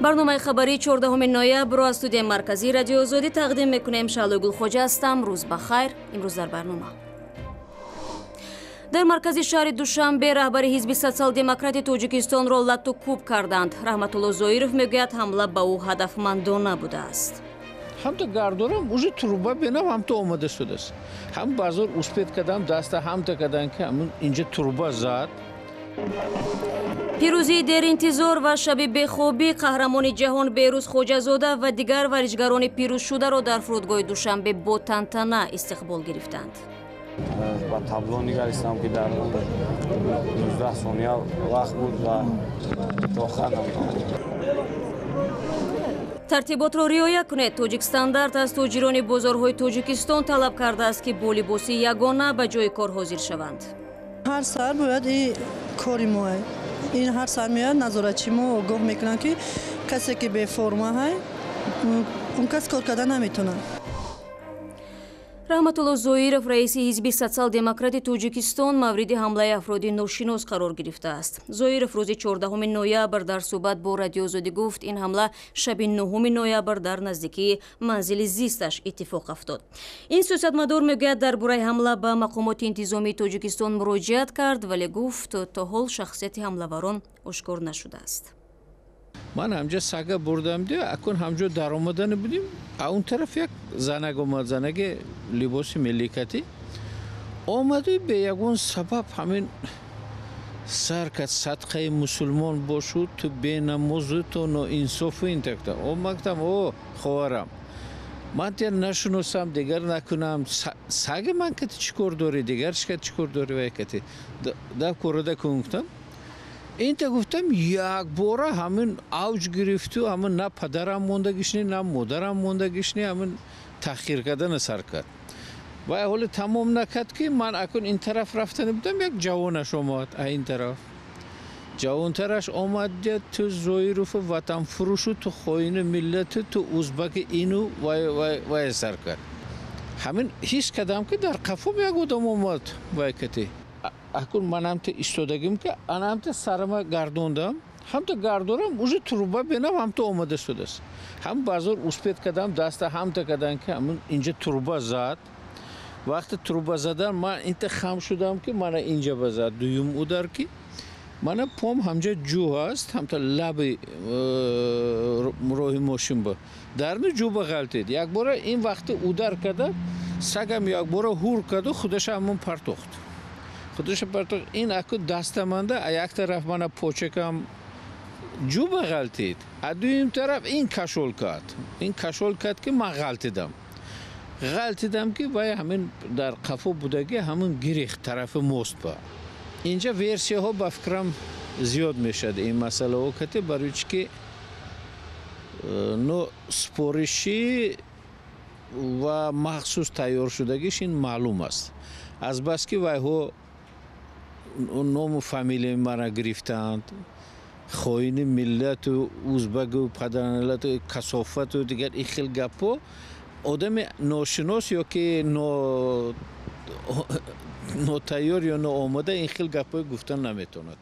برنامه خبری 14 نوامبر از استودیوی مرکزی رادیو آزادی تقدیم میکنیم. شالوگل خوجا هستم. روز بخیر. امروز در برنامه در مرکز شهر دوشنبه رهبری ҳизби сотсиал-демократи тоҷикистонро лату кӯб карданд. раҳматилло Зоиров мегӯяд ҳамла ба ӯ ҳадафмандона будааст. ҳам то гардорам уже труба бинам ҳам то омода шудааст. ҳам баъзор успед кардам даста ҳамта кардам ки ҳамун инҷа труба зад. пирӯзии деринтизор ва шаби бехобӣ қаҳрамони ҷаҳон Беҳрӯз Хоҷазода ва дигар варишгарони пирӯзшударо дар фурудгоҳи Душанбе бо тантана истиқбол гирифтанд. با تابلو نگریستم که در 19 ثانیه وقت بود و تا خدم тартиботро риоя кунед. Тоҷикистон аз тоҷирони бозорҳои Тоҷикистон талаб кардааст ки бо либоси ягона ба ҷои кор ҳозир шаванд. ҳар сар бояд ин кори мо ай. ин ҳар сар меяд назоратчи мо огоҳ мекунанд ки касе ки беформа ҳай он кас кор кардан наметонад. Раҳматилло Зоиров-раиси ҳизби сотсиал-демократи Тоҷикистон мавриди ҳамлаи афроди ношинос қарор гирифтааст. Зоиров рӯзи 14 ноябр дар суҳбат бо радио Озодӣ гуфт, ин ҳамла шаби 9 ноябр дар наздикии манзили зисташ иттифоқ афтод. ин сиёсатмадор мегӯяд дар бораи ҳамла ба мақомоти интизомии Тоҷикистон муроҷиат кард, вале гуфт то ҳол шахсияти ҳамлаварон ошкор нашудааст. من همجا سگا بردم دیو اکن همجا در آمدن بودیم اون طرف یک زنگ آمد، زنگ لباسی ملیکتی آمده به یگون سبب همین سر که صدقه مسلمان باشد تو به نماز تو نو انصاف این تکتا آمدم او خوارم من تیر نشناسم دیگر نکنم سگ من که چیکار داری دیگر چیکار داری و کتی در کورده کنگتم این تا گفتم یک باره همین اوج گرفت و همین نه پدرم موندگیشنی نه مادرم موندگیشنی همین تأخیر کردن سر کرد و حالا تمام نکرد که من اکن این طرف رفتن بودم یک جوانش آمد این طرف جوان ترش آمد تو زویروف وطن فروش تو خوین ملت تو ازبک اینو و سر کرد همین هیچ کدام که در قفوم یک آدم آمد و کتی اکنون من هم تا ایستادگیم که انا هم تا سرما گردوندم هم تا گردورم اوج تروبا بینم هم تا آماده شده است هم بازار اسپید کردم دست هم تا کردن که همون اینجا تروبا زد وقت تروبا زدن من اینتا خم شدم که من اینجا بزد دویم او در کی من پام همجا جو هست هم تا لب راه ماشین با در می جو بغلتید یک بار این وقت او در کرده سگم یک بار هور کرد خودش همون پرتاخت خودش پرتاخت این اکو دستمنده یک طرف من پوچکم جو بغلتید دویم طرف این کشول کرد که من غلطیدم که باید همین در قفو بودگی همون گریخت طرف ماست با اینجا ورسیه ها بفکرم زیاد میشد این مسئله ها کتی برای که نو سپورشی و مخصوص تیار شدگیش این معلوم است از بس که وای ها نام و فامیلی مرا گرفتند خوین ملت و ازبک و پدرانلت و کثافت و دیگر این خیلی گپا آدم ناشناس یا که ناتیار یا ناآماده این خیلی گپا گفتن نمیتونه.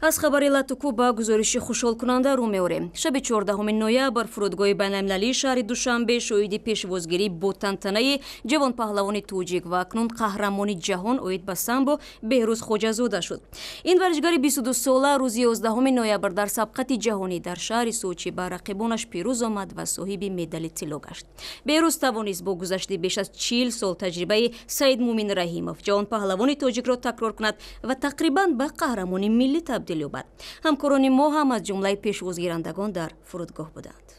از خبری لاتو با گزارشی خوشحالکننده رو میوریم. شب 14 نوامبر فرودگاه بین‌المللی شهر دوشنبه شاهد پیشوازگیری با تنتنه جوان پهلوان توجیک و اکنون قهرمان جهان اوید به سامبو بهروز خوجازاده شد. این ورزشکار 22 ساله روز 11 نوامبر در سابقه جهانی در شهر سوچی با رقیبانش پیروز آمد و صاحب مدال طلا گشت. بهروز توانست با گذشت بیش از 40 سال تجربه سید مومن رحیموف جوان پهلوان توجیک را تکرار کند و تقریبا به قهرمان ملی تبدیل یابد. همکاران ما هم از جمله پیشوازگیرندگان در فرودگاه بودند.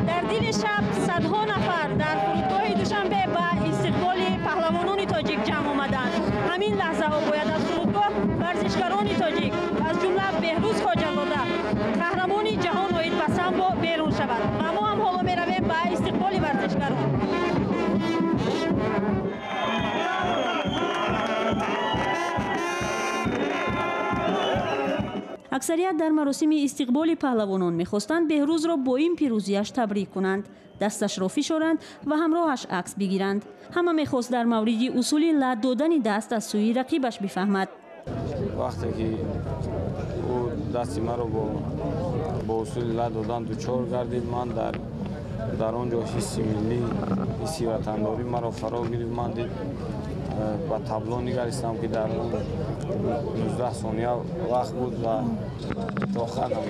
در دل شب صدها نفر در فرودگاه دوشنبه به استقبال پهلوانان تاجیک جمع آمدند. همین لحظه ها باید از فرودگاه ورزشکاران تاجیک از جمله بهروز خاجزاده قهرمان جهان اوید به سامبو بیرون شود و ما هم حالا می رویم به استقبال ورزشکاران. اکثریت در مراسم استقبال پهلوانان می‌خواستند بهروز را با این پیروزیش تبریک کنند، دستش را فشارند و همراهش عکس بگیرند. همه می‌خواست در مورد اصول لت دادن دست از سوی رقیبش بفهمد. вақте ки ӯ дасти маро бо усули лат додан дучор гардид, ман дар он ҷо ҳисси миллӣ, ҳисси ватандорӣ маро фаро гирифт. Ман дид ба табло нигаристам ки дар 19 сония вақт буд ва то хатам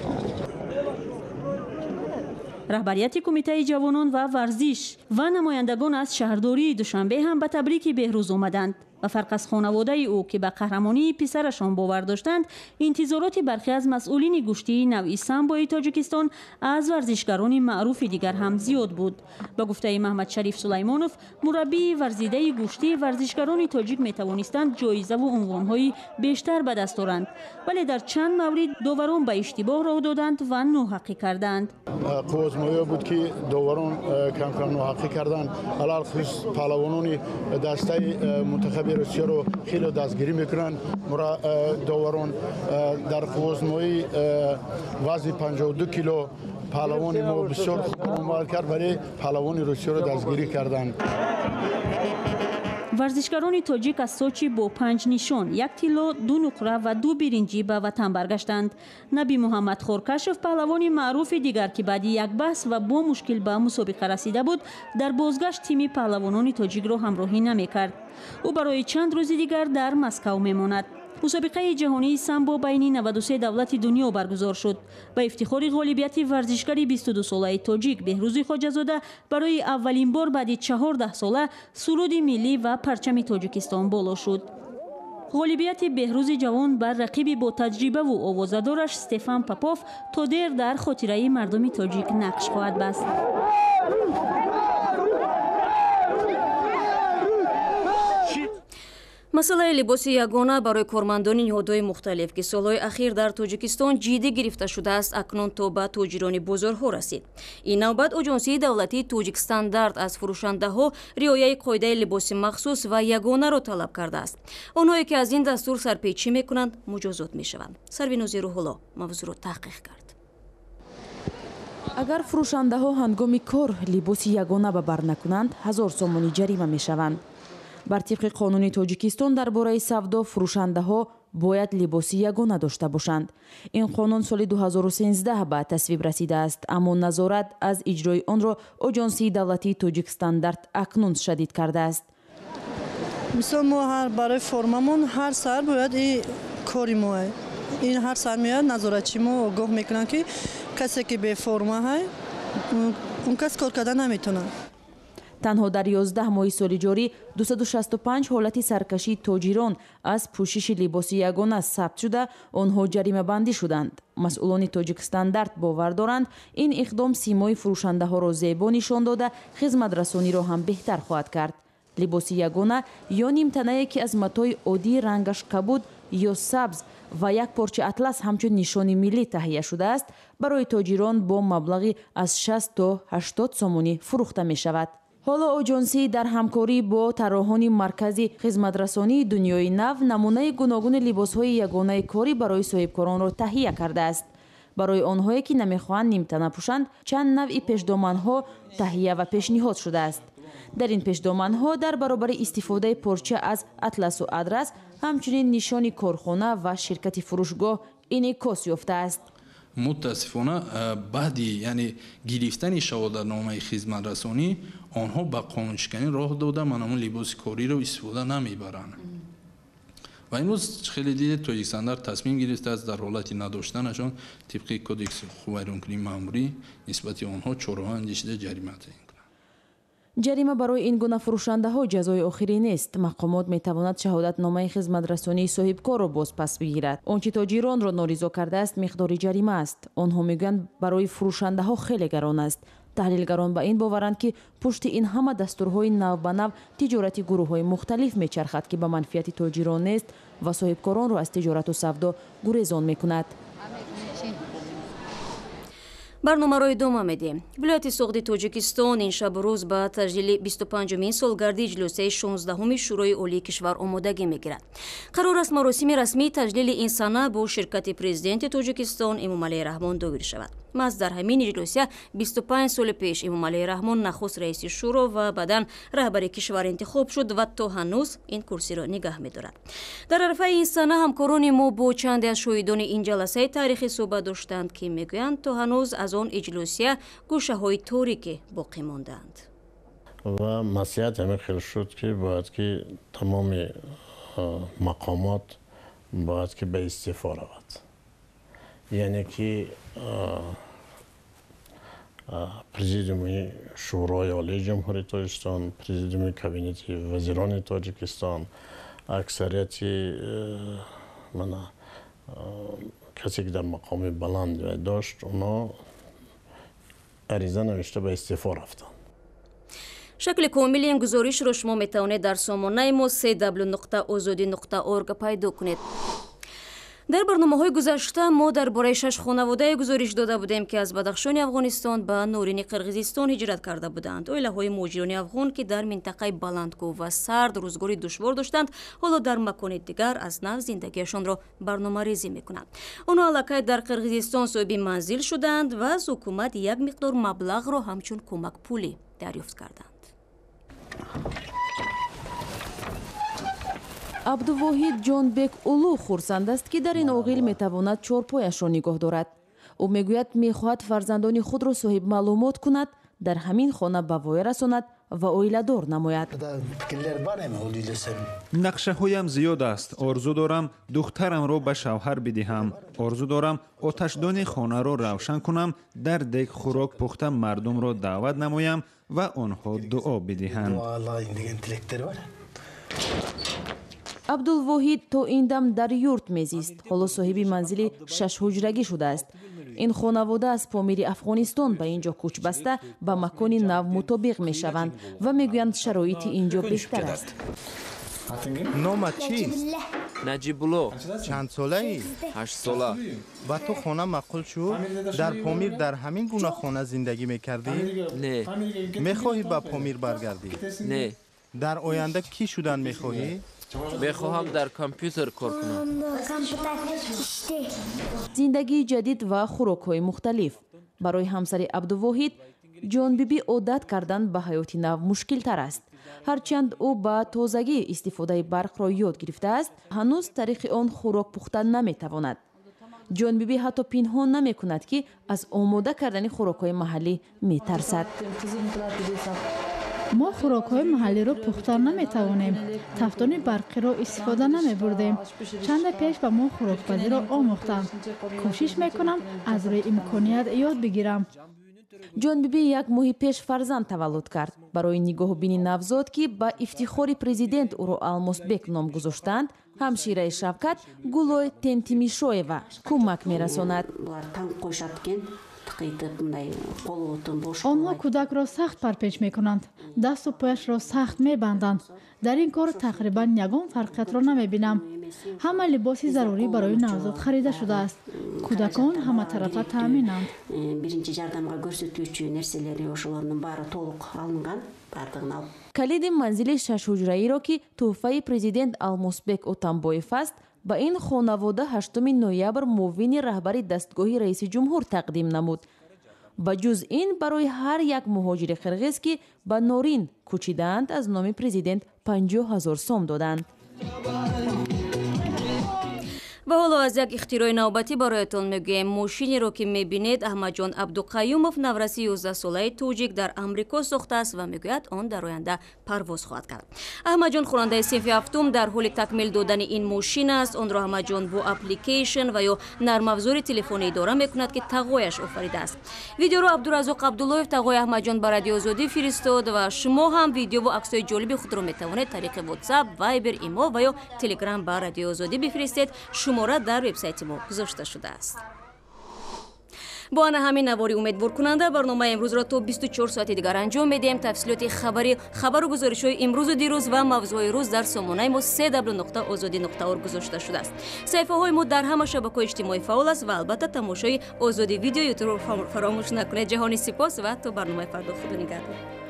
раҳбарияти кумитаи ҷавонон ва варзиш ва намояндагон аз шаҳрдории Душанбе ҳам ба табрики Беҳрӯз омаданд ва фарқ аз хонаводаи ӯ ки ба қаҳрамонии писарашон бовар доштанд, интизороти бархе аз масъулини гӯштии навъи самбои Тоҷикистон аз варзишгарони маъруфи дигар ҳам зиёд буд. Ба гуфтаи Маҳмадшариф Сулаймонов, мураббии варзидаи гӯштии варзишгарони тоҷик метавонистанд ҷоизаву унвонҳои бештар ба даст оранд, вале дар чанд маврид доварон ба иштибоҳ роҳ доданд ва ноҳақӣ карданд. қувозмоё буд ки доварон кам-кам ноҳақӣ карданд. алал хус паҳлавонони дастаи мунтахаби русияро хеле дастгирӣ мекунанд. мура доварон дар қувозмои вазни 52 кило паҳлавони мо бисёр омад кард, вале паҳлавони русияро дастгирӣ карданд. варзишгарони тоҷик аз сочи бо 5 нишон, 1 тилло, 2 нуқра ва 2 биринҷӣ ба ватан баргаштанд. Наби Муҳаммад Хоркашев, паҳлавони маъруфи дигар ки баъди як баҳс ва бо мушкил ба мусобиқа расида буд, дар бозгашт тими паҳлавонони тоҷикро ҳамроҳӣ намекард. ӯ барои чанд рӯзи дигар дар Москав мемонад. мусобиқаи ҷаҳонии самбо байни 93 давлати дунё баргузор шуд. Ба ифтихори ғолибияти варзишгари 22-солаи тоҷик Беҳрӯзи Хоҷазода барои аввалин бор баъди 14 сола суруди миллӣ ва парчами Тоҷикистон боло шуд. ғолибияти Беҳрӯзи ҷавон бар рақиби бо таҷрибаву овозадораш Стефан Попов то дер дар хотираи мардуми тоҷик нақш хоҳад баст. масъалаи либоси ягона барои кормандони ниҳодҳои мухталиф ки солҳои ахир дар Тоҷикистон ҷиддӣ гирифта шудааст, акнун то ба тоҷирони бозорҳо расид. ин навбат оҷонсии давлатии Тоҷикстандарт аз фурӯшандаҳо риояи қоидаи либоси махсус ва ягонаро талаб кардааст. онҳое ки аз ин дастур сарпечӣ мекунанд, муҷозот мешаванд. Сарвинози Рӯҳулло мавзӯъро таҳқиқ кард. агар фурӯшандаҳо ҳангоми кор либоси ягона ба бар накунанд, 1000 сомонӣ ҷарима мешаванд. бар тибқи қонуни Тоҷикистон дар бораи савдо фурӯшандаҳо бояд либоси ягона дошта бошанд. ин қонун соли 2013 ба тасвиб расидааст, аммо назорат аз иҷрои онро оҷонсии давлатии Тоҷикстандарт акнун шадид кардааст. мисол мо барои формамон ҳар сар бояд кори мо ин ҳар сар меояд назоратчи мо огоҳ мекунанд ки касе ки беформа он кас кор карда наметонад. танҳо дар 11 моҳи соли ҷорӣ 265 ҳолати саркашии тоҷирон аз пӯшиши либоси ягона сабт шуда, онҳо ҷаримабандӣ шуданд. масъулони Тоҷикстандарт бовар доранд, ин иқдом симои фурӯшандаҳоро зебо нишон дода, хизматрасониро ҳам беҳтар хоҳад кард. либоси ягона ё нимтанае ки аз матои оддӣ рангаш кабуд ё сабз ва як порча атлас ҳамчун нишони миллӣ таҳия шудааст, барои тоҷирон бо маблағи аз 60 то 80 сомонӣ фурӯхта мешавад. ҳоло оҷонсӣ дар ҳамкорӣ бо тарроҳони маркази хизматрасонии дунёи нав намунаи гуногуни либосҳои ягонаи корӣ барои соҳибкоронро таҳия кардааст. барои онҳое ки намехоҳанд нимтана пӯшанд, чанд навъи пешдоманҳо таҳия ва пешниҳод шудааст. дар ин пешдоманҳо дар баробари истифодаи порча аз атласу адрас, ҳамчунин нишони корхона ва ширкати фурӯшгоҳ инъикос ёфтааст. мутаассифона баъди гирифтани шаҳодатномаи хизматрасонӣ онҳо ба қонуншиканӣ роҳ дода манамун либоси кориро истифода намебаранд. ва имрӯз хеле дидед Тоҷикстандар тасмим гирифтааст дар ҳолати надоштанашон тибқи кодекси вайронкунии маъмурӣ нисбати онҳо чораҳо андешида ҷарима таъин кунанд. ҷарима барои ин гуна фурӯшандаҳо ҷазои охирӣ нест. мақомот метавонад шаҳодатномаи хизматрасонии соҳибкорро бозпас бигирад. он чи тоҷиронро норизо кардааст миқдори ҷарима аст. онҳо мегӯянд барои фурӯшандаҳо хеле гарон аст. таҳлилгарон ба ин боваранд ки пушти ин ҳама дастурҳои нав ба нав тиҷорати гурӯҳҳои мухталиф мечархад ки ба манфиати тоҷирон нест ва соҳибкоронро аз тиҷорату савдо гурезон мекунад. барномаро идома медиҳем. вилояти соғди Тоҷикистон ин шабу рӯз ба таҷлили 25-умин солгарди иҷлосаи 16-уми шӯрои олии кишвар омодагӣ мегирад. қарор аст маросими расмии таҷлили ин сана бо ширкати президенти Тоҷикистон Эмомалии Раҳмон довир шавад. маз дар ҳамин иҷлосия 25 соли пеш эмомалии раҳмон нахуст раиси шӯро ва баъдан раҳбари кишвар интихоб шуд ва то ҳанӯз ин курсиро нигаҳ медорад. дар арфаи ин сана ҳамкорони мо бо чанде аз шоҳидони ин ҷаласаи таърихӣ суҳбат доштанд ки мегӯянд то ҳанӯз аз он иҷлосия гӯшаҳои торикӣ боқӣ мондаанд. ва маслиҳат ҳамин хел шуд ки бояд ки тамоми мақомот бояд ки ба истеъфо равад. яъне ки президиуми шӯрои олии ҷумҳурии Тоҷикистон, президиуми кабинети вазирони Тоҷикистон, аксарияти касе ки дар мақоми баланд дошт, оно ариза навишта ба истеъфо рафтанд. шакли комили ин гузоришро шумо метавонед дар сомонаи мо www.ozodi.org пайдо кунед. дар барномаҳои гузашта мо дар бораи 6 хонаводаи гузориш дода будем ки аз Бадахшони Афғонистон ба норини Қирғизистон ҳиҷрат карда буданд. оилаҳои муҳоҷирони афғон ки дар минтақаи баландкӯҳ ва сард рӯзгори душвор доштанд, ҳоло дар макони дигар аз нав зиндагиашонро барномарезӣ мекунанд. онҳо аллакай дар Қирғизистон соҳиби манзил шуданд ва аз ҳукумат як миқдор маблағро ҳамчун кӯмакпулӣ дарёфт карданд. абдувоҳид ҷонбек улу хурсанд аст ки дар ин оғил метавонад чорпояшро нигоҳ дорад. ӯ мегӯяд мехоҳад фарзандони худро соҳиб маълумот кунад, дар ҳамин хона ба воя расонад ва оиладор намояд. нақшаҳоям зиёд аст. орзу дорам духтарамро ба шавҳар бидиҳам. орзу дорам оташдони хонаро равшан кунам, дар дег хӯрок пухта мардумро даъват намоям ва онҳо дуо бидиҳанд. абдулвоҳид то ин дам дар юрт мезист. ҳоло соҳиби манзили 6 ҳуҷрагӣ шудааст. ин хонавода аз помири Афғонистон ба ин ҷо кӯч баста ба макони нав мутобиқ мешаванд ва мегӯянд шароити ин ҷо беҳтар аст. номат чист? наҷибулло. чанд солаи? 8 сола. ба ту хона маъқул шуд? дар помир дар ҳамин гуна хона зиндагӣ мекардӣ? Не. мехоҳӣ ба помир баргардӣ? Не. дар оянда кӣ шудан мехоҳӣ? мехоҳам дар компютер кор кунам. зиндагии ҷадид ва хӯрокҳои мухталиф. барои ҳамсари абдувоҳид ҷонбибӣ одат кардан ба ҳаёти нав мушкилтар аст. ҳарчанд ӯ ба тозагӣ истифодаи барқро ёд гирифтааст, ҳанӯз тариқи он хӯрок пухта наметавонад. ҷонбибӣ ҳатто пинҳон намекунад ки аз омода кардани хӯрокҳои маҳаллӣ метарсад. мо хӯрокҳои маҳаллиро пухта наметавонем. тафтони барқиро истифода намебурдем. чанда пеш ба мо хӯрокпазиро омӯхтанд. кӯшиш мекунам аз рӯи имконият ёд бигирам. ҷонбибӣ як моҳи пеш фарзанд таваллуд кард. барои нигоҳубини навзод ки ба ифтихори президент ӯро алмосбек ном гузоштанд, ҳамшираи шавкат гулой тентимишоева кӯмак мерасонад. онҳо кӯдакро сахт парпеч мекунанд, дасту пояшро сахт мебанданд. дар ин кор тақрибан ягон фарқиятро намебинам. ҳама либоси зарурӣ барои навзод харида шудааст. кӯдакон ҳаматарафа таъминанд. биринчи жардамга көрсөткүчү нерселери ошолордун баары толук алынган. калиди манзили 6 ҳуҷраиро ки тӯҳфаи президент Алмосбек Отамбоев аст, ба ин хонавода 8 ноябр муовини раҳбари дастгоҳи раиси ҷумҳур тақдим намуд. ба ҷуз ин барои ҳар як муҳоҷири қирғиз ки ба норин кӯчидаанд аз номи президент 50 000 сом доданд. ва ҳоло аз як ихтирои навбатӣ бароятон мегӯем. мошинеро ки мебинед аҳмадҷон абдуқаюмов, навраси 11-солаи тоҷик, дар амрико сохтааст ва мегӯяд он дар оянда парвоз хоҳад кард. аҳмадҷон хонандаи синфи ҳафтум дар ҳоли такмил додани ин мошин аст. онро аҳмадҷон бо апликейшн ва ё нармафзори телефонӣ идора мекунад ки тағояш офаридааст. видеоро абдуразоқ абдуллоев тағои аҳмадҷон ба радиои озодӣ фиристод ва шумо ҳам видео ва аксҳои ҷолиби худро метавонед тариқи WhatsApp, Viber, имо ва ё Telegram ба радиои озодӣ бифиристед. шумора дар вебсайти мо гузошта шудааст. бо ана ҳамин навори умедворкунанда барномаи имрӯзро то 24 соати дигар анҷом медиҳем. тафсилоти хабару гузоришҳои имрӯзу дирӯз ва мавзӯи рӯз дар сомонаи мо www.ozodi.org гузошта шудааст. саҳифаҳои мо дар ҳама шабакаҳои иҷтимоӣ фаъол аст ва албатта тамошои озоди видео ютубро фаромӯш накунед. ҷаҳони сипос ва то барномаи фардо. худо нигаҳдор.